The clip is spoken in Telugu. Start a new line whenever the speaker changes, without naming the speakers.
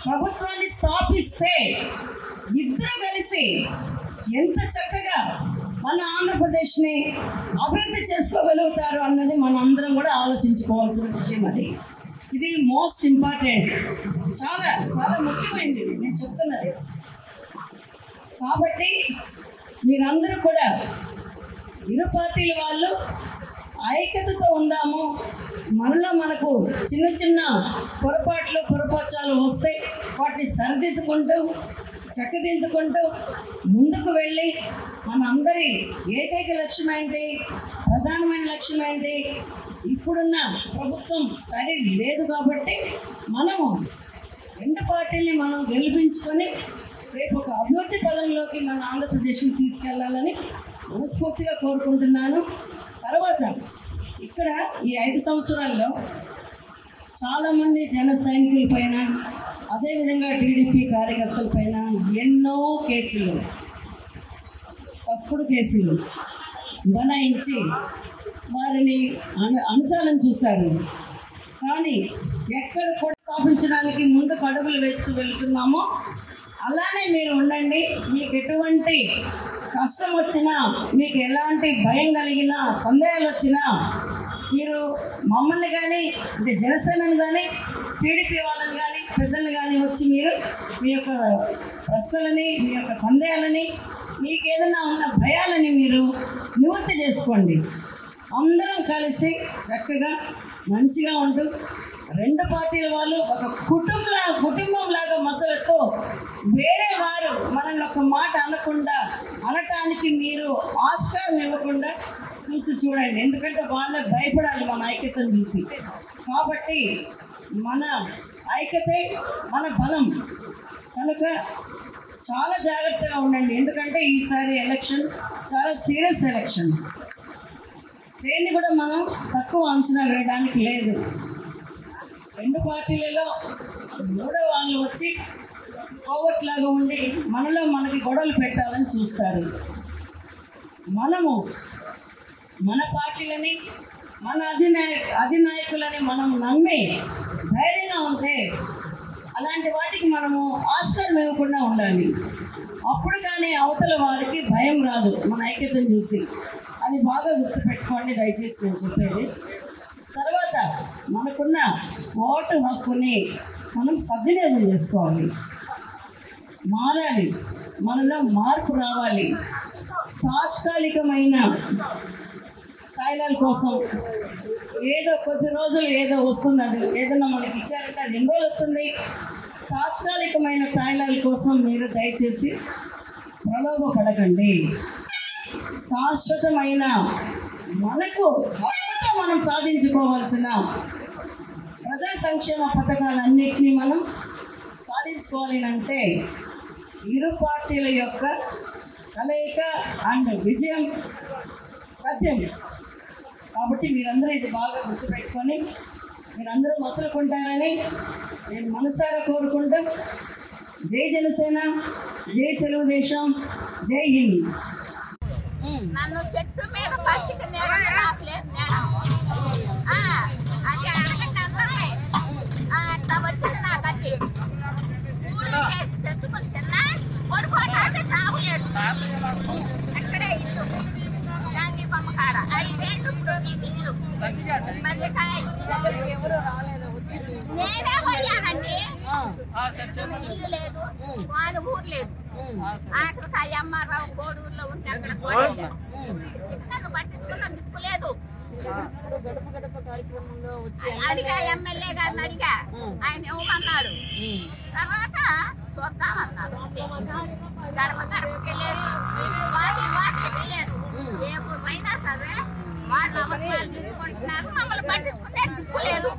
ప్రభుత్వాన్ని స్థాపిస్తే ఇద్దరు కలిసి ఎంత చక్కగా మన ఆంధ్రప్రదేశ్ని అభివృద్ధి చేసుకోగలుగుతారు అన్నది మనం అందరం కూడా ఆలోచించుకోవాల్సిన విషయం. అది ఇది మోస్ట్ ఇంపార్టెంట్, చాలా చాలా ముఖ్యమైనది నేను చెప్తున్నది. కాబట్టి మీరందరూ కూడా ఇరు పార్టీల వాళ్ళు ఐక్యతతో ఉందాము. మనలో మనకు చిన్న చిన్న పొరపాట్లు వస్తే వాటిని సరిదిద్దుకుంటూ చక్కదిద్దుకుంటూ ముందుకు వెళ్ళి మన అందరి ఏకైక లక్ష్యం ఏంటి, ప్రధానమైన లక్ష్యం ఏంటి, ఇప్పుడున్న ప్రభుత్వం సరి లేదు కాబట్టి మనము రెండు పార్టీల్ని మనం గెలిపించుకొని రేపు ఒక అభివృద్ధి పదంలోకి మన ఆంధ్రప్రదేశ్ని తీసుకెళ్లాలని మనస్ఫూర్తిగా కోరుకుంటున్నాను. తర్వాత ఇక్కడ ఈ 5 సంవత్సరాల్లో చాలామంది జన సైనికుల పైన అదేవిధంగా టీడీపీ కార్యకర్తల పైన ఎన్నో కేసులు, తప్పుడు కేసులు బనాయించి వారిని అణచాలని చూశారు. కానీ ఎక్కడ కూడా స్థాపించడానికి ముందుకు అడుగులు వేస్తూ వెళ్తున్నామో అలానే మీరు ఉండండి. మీకు ఎటువంటి కష్టం వచ్చినా, మీకు ఎలాంటి భయం కలిగినా, సందేహాలు వచ్చినా మీరు మమ్మల్ని కానీ అంటే జనసేనని కానీ టీడీపీ వాళ్ళని కానీ పెద్దల్ని కానీ వచ్చి మీరు మీ యొక్క ప్రశ్నలని, మీ యొక్క సందేహాలని, మీకు ఏదైనా ఉన్న భయాలని మీరు నివృత్తి చేసుకోండి. అందరం కలిసి చక్కగా మంచిగా ఉంటూ రెండు పార్టీల వాళ్ళు ఒక కుటుంబం లాగా మసలతో వేరే వారు మనల్ని ఒక మాట అనటానికి మీరు ఆస్కారం ఇవ్వకుండా చూడండి. ఎందుకంటే వాళ్ళే భయపడాలి మన ఐక్యతను చూసి. కాబట్టి మన ఐక్యతే మన బలం కనుక చాలా జాగ్రత్తగా ఉండండి. ఎందుకంటే ఈసారి ఎలక్షన్ చాలా సీరియస్ ఎలక్షన్. దేన్ని కూడా మనం తక్కువ అంచనా వేయడానికి లేదు. రెండు పార్టీలలో మూడో వాళ్ళు వచ్చి కోవట్లాగా ఉండి మనలో మనకి గొడవలు పెట్టాలని చూస్తారు. మనము మన పార్టీలని, మన అధినాయకులని మనం నమ్మి ధైర్యంగా ఉంటే అలాంటి వాటికి మనము ఆస్కారం ఇవ్వకుండా ఉండాలి. అప్పుడు కానీ అవతల వారికి భయం రాదు మన ఐక్యతను చూసి. అది బాగా గుర్తుపెట్టుకోండి దయచేసి నేను చెప్పేది. తర్వాత మనకున్న ఓటు హక్కుని మనం సద్వినియోగం చేసుకోవాలి, మారాలి, మనలో మార్పు రావాలి. తాత్కాలికమైన తాయిలాల కోసం ఏదో కొద్ది రోజులు ఏదో వస్తున్నది, ఏదైనా మనకి ఇచ్చారంటే అది ఎన్ని రోజులు వస్తుంది. తాత్కాలికమైన తాయిలాల కోసం మీరు దయచేసి ప్రలోభపడకండి. శాశ్వతమైన మనకు హక్కుతో మనం సాధించుకోవాల్సిన ప్రజా సంక్షేమ పథకాలన్నింటినీ మనం సాధించుకోవాలి అంటే ఇరు పార్టీల యొక్క కలయిక అండ్ విజయం సత్యం. కాబట్టి మీరందరూ ఇది బాగా గుర్తుపెట్టుకొని మీరందరూ మసలుకుంటారని నేను మనసారా కోరుకుంటూ జై జనసేన, జై తెలుగుదేశం, జై హింద్.
నన్ను చెట్టు మీద పచ్చిక నేడని నాకు లేదు నేడం. అది అడగండి అందరినీ. అట్లా వచ్చింది నాకు అది కూలి చేసి తెచ్చుకొని తిన్నా కొడుకోటానికి తాగులేదు. అక్కడే ఇల్లు గాంధీ బొమ్మ కాడ 5 ఏళ్ళు ఇప్పుడు నీకు ఇల్లు మల్లికాయ నేనే పోయానండి. ఇల్లు లేదు, వాని ఊరు లేదు. ఆఖరికి అయ్యమ్మారావు కోడూరులో ఉంటే అక్కడ నన్ను పట్టించుకున్న దిక్కు లేదు. అడిగా ఎమ్మెల్యే గారిని అడిగా, ఆయన ఇవ్వమన్నాడు. తర్వాత చూద్దామన్నారు. గడప గడపకెళ్ళలేదు, వాటికి లేదు. ఏ ఊరైనా సరే వాళ్ళ అవసరాలు తీసుకుంటున్నారు, మమ్మల్ని పట్టించుకునే దిక్కు లేదు.